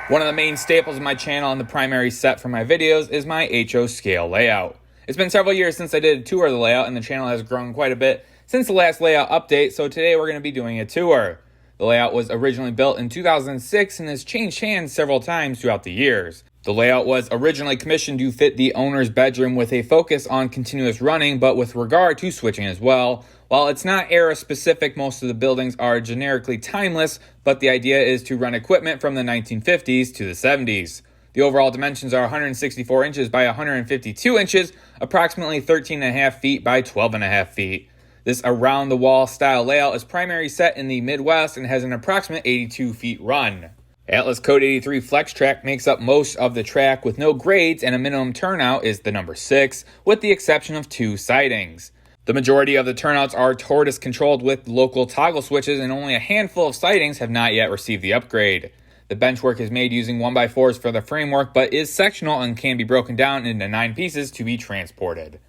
One of the main staples of my channel and the primary set for my videos is my HO scale layout. It's been several years since I did a tour of the layout, and the channel has grown quite a bit since the last layout update, so today we're going to be doing a tour. The layout was originally built in 2006 and has changed hands several times throughout the years. The layout was originally commissioned to fit the owner's bedroom with a focus on continuous running, but with regard to switching as well. While it's not era specific, most of the buildings are generically timeless, but the idea is to run equipment from the 1950s to the 70s. The overall dimensions are 164 inches by 152 inches, approximately 13.5 feet by 12.5 feet. This around-the-wall style layout is primarily set in the Midwest and has an approximate 82 feet run. Atlas Code 83 Flex Track makes up most of the track with no grades, and a minimum turnout is the number 6, with the exception of 2 sidings. The majority of the turnouts are tortoise controlled with local toggle switches, and only a handful of sidings have not yet received the upgrade. The benchwork is made using 1x4s for the framework, but is sectional and can be broken down into 9 pieces to be transported.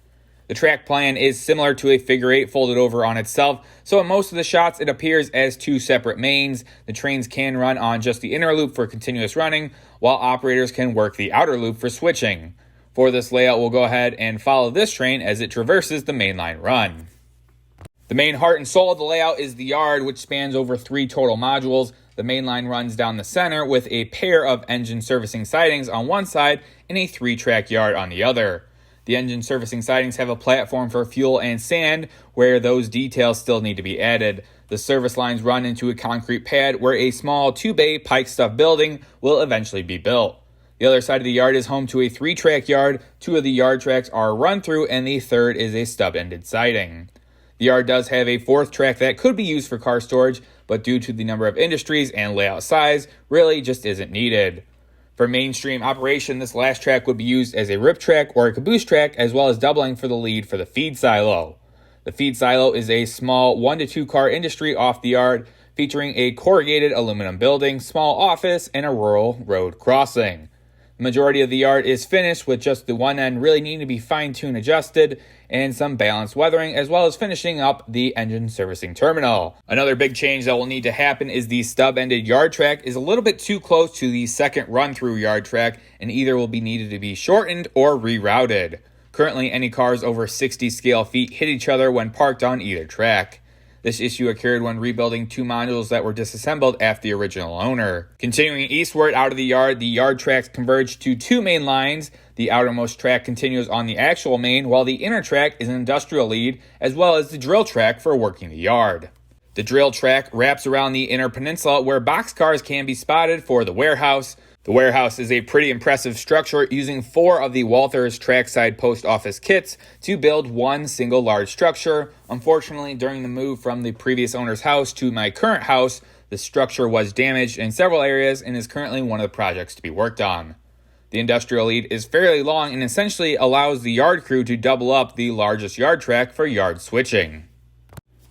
The track plan is similar to a figure 8 folded over on itself, so in most of the shots it appears as 2 separate mains. The trains can run on just the inner loop for continuous running, while operators can work the outer loop for switching. For this layout, we'll go ahead and follow this train as it traverses the mainline run. The main heart and soul of the layout is the yard, which spans over 3 total modules. The mainline runs down the center with a pair of engine servicing sidings on one side and a 3-track yard on the other. The engine servicing sidings have a platform for fuel and sand, where those details still need to be added. The service lines run into a concrete pad where a small 2-bay pike-stuff building will eventually be built. The other side of the yard is home to a 3-track yard. 2 of the yard tracks are run through, and the third is a stub-ended siding. The yard does have a 4th track that could be used for car storage, but due to the number of industries and layout size, really just isn't needed. For mainstream operation, this last track would be used as a rip track or a caboose track, as well as doubling for the lead for the feed silo. The feed silo is a small 1 to 2 car industry off the yard, featuring a corrugated aluminum building, small office, and a rural road crossing. The majority of the yard is finished, with just the one end really needing to be fine-tuned adjusted and some balanced weathering, as well as finishing up the engine servicing terminal. Another big change that will need to happen is the stub-ended yard track is a little bit too close to the second run-through yard track, and either will be needed to be shortened or rerouted. Currently, any cars over 60 scale feet hit each other when parked on either track. This issue occurred when rebuilding 2 modules that were disassembled after the original owner. Continuing eastward out of the yard tracks converge to 2 main lines. The outermost track continues on the actual main, while the inner track is an industrial lead, as well as the drill track for working the yard. The drill track wraps around the inner peninsula, where boxcars can be spotted for the warehouse. The warehouse is a pretty impressive structure, using 4 of the Walthers trackside post office kits to build one single large structure. Unfortunately, during the move from the previous owner's house to my current house, the structure was damaged in several areas and is currently one of the projects to be worked on. The industrial lead is fairly long and essentially allows the yard crew to double up the largest yard track for yard switching.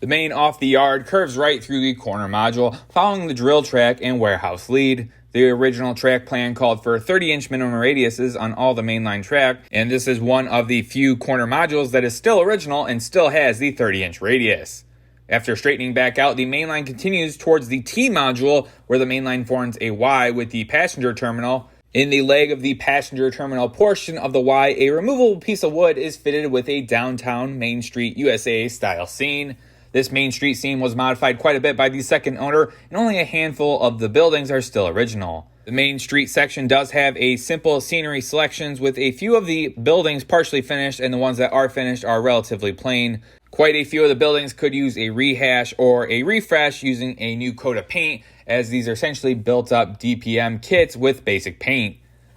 The main off the yard curves right through the corner module, following the drill track and warehouse lead. The original track plan called for 30-inch minimum radiuses on all the mainline track, and this is one of the few corner modules that is still original and still has the 30-inch radius. After straightening back out, the mainline continues towards the T module, where the mainline forms a Y with the passenger terminal. In the leg of the passenger terminal portion of the Y, a removable piece of wood is fitted with a downtown Main Street USA style scene. This Main Street scene was modified quite a bit by the second owner, and only a handful of the buildings are still original. The Main Street section does have a simple scenery selections, with a few of the buildings partially finished, and the ones that are finished are relatively plain. Quite a few of the buildings could use a rehash or a refresh using a new coat of paint, as these are essentially built up DPM kits with basic paint.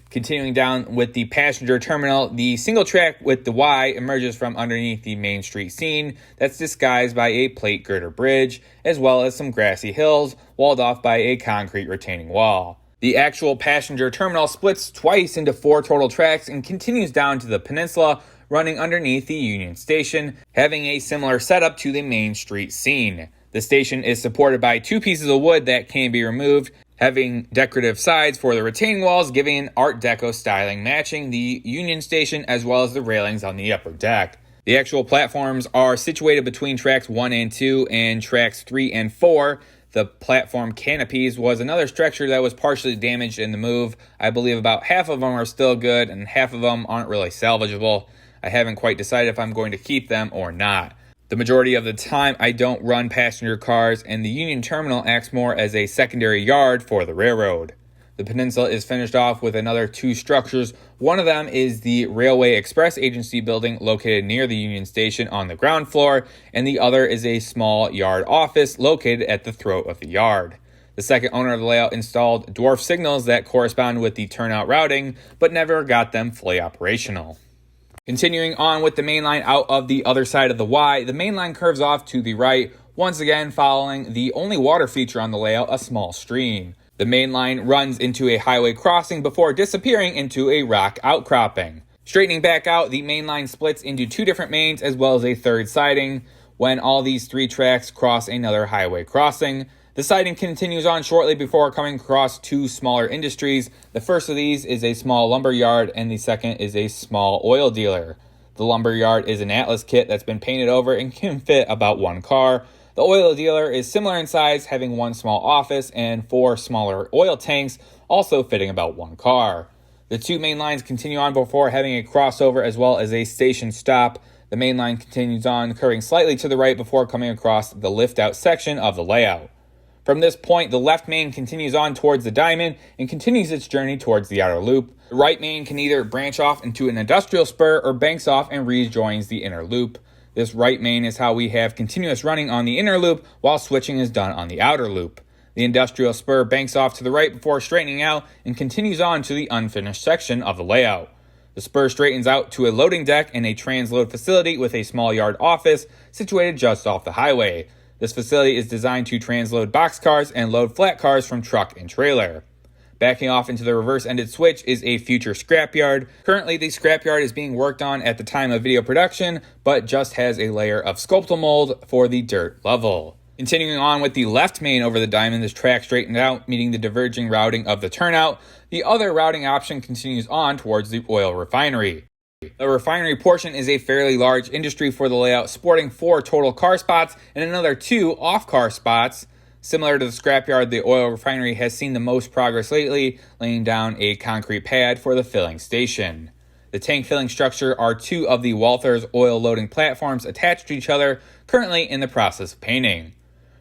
Continuing down with the passenger terminal, the single track with the Y emerges from underneath the Main Street scene that's disguised by a plate girder bridge, as well as some grassy hills walled off by a concrete retaining wall. The actual passenger terminal splits twice into 4 total tracks and continues down to the peninsula, running underneath the Union Station, having a similar setup to the Main Street scene. The station is supported by 2 pieces of wood that can be removed, having decorative sides for the retaining walls, giving an Art Deco styling matching the Union Station as well as the railings on the upper deck. The actual platforms are situated between tracks 1 and 2 and tracks 3 and 4. The platform canopies was another structure that was partially damaged in the move. I believe about half of them are still good and half of them aren't really salvageable. I haven't quite decided if I'm going to keep them or not. The majority of the time, I don't run passenger cars, and the Union Terminal acts more as a secondary yard for the railroad. The peninsula is finished off with another 2 structures. One of them is the Railway Express Agency building located near the Union Station on the ground floor, and the other is a small yard office located at the throat of the yard. The second owner of the layout installed dwarf signals that correspond with the turnout routing, but never got them fully operational. Continuing on with the main line out of the other side of the Y, the main line curves off to the right, once again following the only water feature on the layout, a small stream. The main line runs into a highway crossing before disappearing into a rock outcropping. Straightening back out, the main line splits into 2 different mains as well as a third siding when all these 3 tracks cross another highway crossing. The siding continues on shortly before coming across 2 smaller industries. The first of these is a small lumber yard and the second is a small oil dealer. The lumber yard is an Atlas kit that's been painted over and can fit about 1 car. The oil dealer is similar in size, having 1 small office and 4 smaller oil tanks, also fitting about 1 car. The 2 main lines continue on before having a crossover as well as a station stop. The main line continues on, curving slightly to the right before coming across the lift-out section of the layout. From this point, the left main continues on towards the diamond and continues its journey towards the outer loop. The right main can either branch off into an industrial spur or banks off and rejoins the inner loop. This right main is how we have continuous running on the inner loop while switching is done on the outer loop. The industrial spur banks off to the right before straightening out and continues on to the unfinished section of the layout. The spur straightens out to a loading deck and a transload facility with a small yard office situated just off the highway. This facility is designed to transload boxcars and load flat cars from truck and trailer. Backing off into the reverse-ended switch is a future scrapyard. Currently, the scrapyard is being worked on at the time of video production, but just has a layer of sculptal mold for the dirt level. Continuing on with the left main over the diamond, this track straightened out, meeting the diverging routing of the turnout. The other routing option continues on towards the oil refinery. The refinery portion is a fairly large industry for the layout, sporting 4 total car spots and another 2 off-car spots. Similar to the scrapyard, the oil refinery has seen the most progress lately, laying down a concrete pad for the filling station. The tank filling structure are 2 of the Walthers oil loading platforms attached to each other, currently in the process of painting.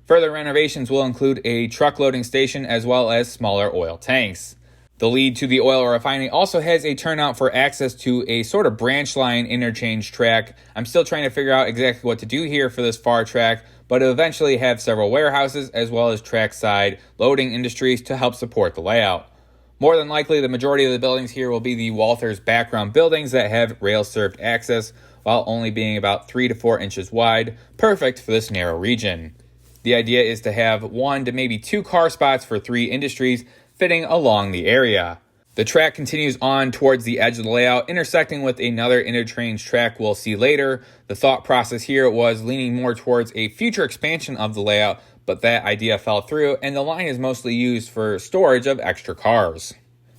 Further renovations will include a truck loading station as well as smaller oil tanks. The lead to the oil refinery also has a turnout for access to a sort of branch line interchange track. I'm still trying to figure out exactly what to do here for this far track, but it'll eventually have several warehouses as well as trackside loading industries to help support the layout. More than likely, the majority of the buildings here will be the Walthers background buildings that have rail-served access, while only being about 3 to 4 inches wide, perfect for this narrow region. The idea is to have 1 to maybe 2 car spots for 3 industries fitting along the area. The track continues on towards the edge of the layout, intersecting with another interchange track we'll see later. The thought process here was leaning more towards a future expansion of the layout, but that idea fell through, and the line is mostly used for storage of extra cars.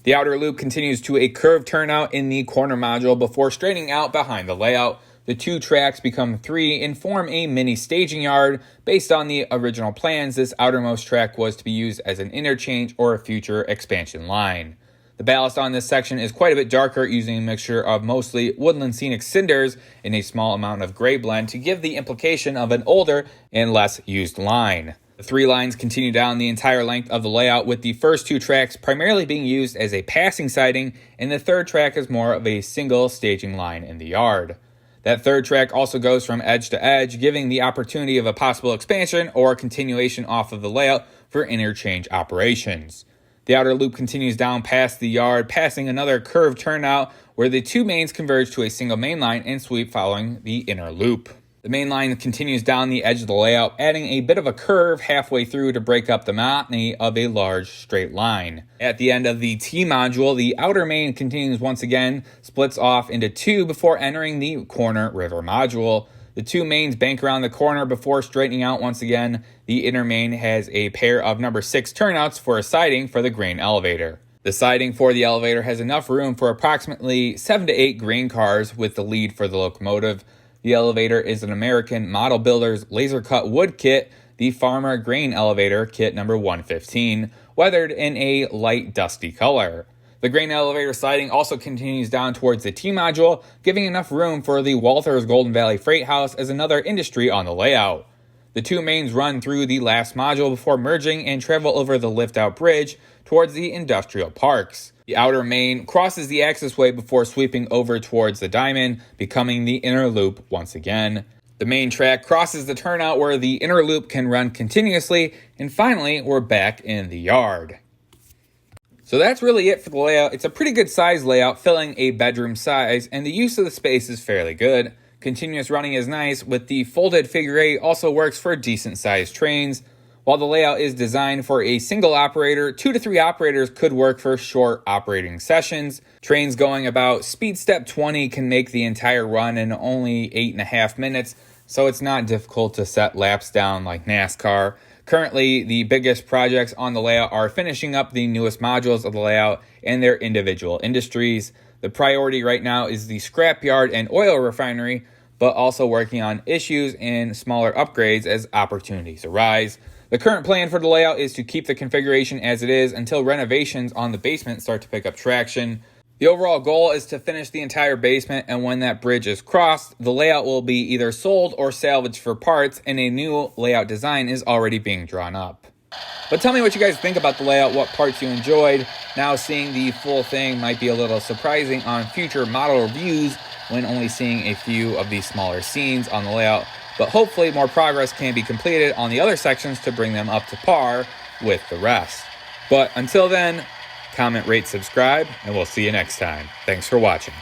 The outer loop continues to a curved turnout in the corner module before straightening out behind the layout. The 2 tracks become 3 and form a mini staging yard. Based on the original plans, this outermost track was to be used as an interchange or a future expansion line. The ballast on this section is quite a bit darker, using a mixture of mostly woodland scenic cinders and a small amount of gray blend to give the implication of an older and less used line. The 3 lines continue down the entire length of the layout, with the first 2 tracks primarily being used as a passing siding, and the third track is more of a single staging line in the yard. That third track also goes from edge to edge, giving the opportunity of a possible expansion or continuation off of the layout for interchange operations. The outer loop continues down past the yard, passing another curved turnout where the 2 mains converge to a single main line and sweep following the inner loop. The main line continues down the edge of the layout, adding a bit of a curve halfway through to break up the monotony of a large straight line. At the end of the T module, the outer main continues once again, splits off into 2 before entering the corner river module. The 2 mains bank around the corner before straightening out once again. The inner main has a pair of number 6 turnouts for a siding for the grain elevator. The siding for the elevator has enough room for approximately 7 to 8 grain cars, with the lead for the locomotive. The elevator is an American Model Builder's laser-cut wood kit. the Farmer Grain Elevator Kit number 115, weathered in a light dusty color. The grain elevator siding also continues down towards the T-module, giving enough room for the Walters Golden Valley Freight House as another industry on the layout. The two mains run through the last module before merging and travel over the lift-out bridge towards the industrial parks. The outer main crosses the accessway before sweeping over towards the diamond, becoming the inner loop once again. The main track crosses the turnout where the inner loop can run continuously, and finally, we're back in the yard. So that's really it for the layout. It's a pretty good size layout, filling a bedroom size, and the use of the space is fairly good. Continuous running is nice, with the folded figure 8 also works for decent sized trains. While the layout is designed for a single operator, 2 to 3 operators could work for short operating sessions. Trains going about speed step 20 can make the entire run in only 8.5 minutes, so it's not difficult to set laps down like NASCAR. Currently, the biggest projects on the layout are finishing up the newest modules of the layout and their individual industries. The priority right now is the scrapyard and oil refinery, but also working on issues and smaller upgrades as opportunities arise. The current plan for the layout is to keep the configuration as it is until renovations on the basement start to pick up traction. The overall goal is to finish the entire basement, and when that bridge is crossed, the layout will be either sold or salvaged for parts, and a new layout design is already being drawn up. But tell me what you guys think about the layout, what parts you enjoyed. Now seeing the full thing might be a little surprising on future model reviews when only seeing a few of these smaller scenes on the layout, but hopefully more progress can be completed on the other sections to bring them up to par with the rest. But until then, comment, rate, subscribe, and we'll see you next time. Thanks for watching.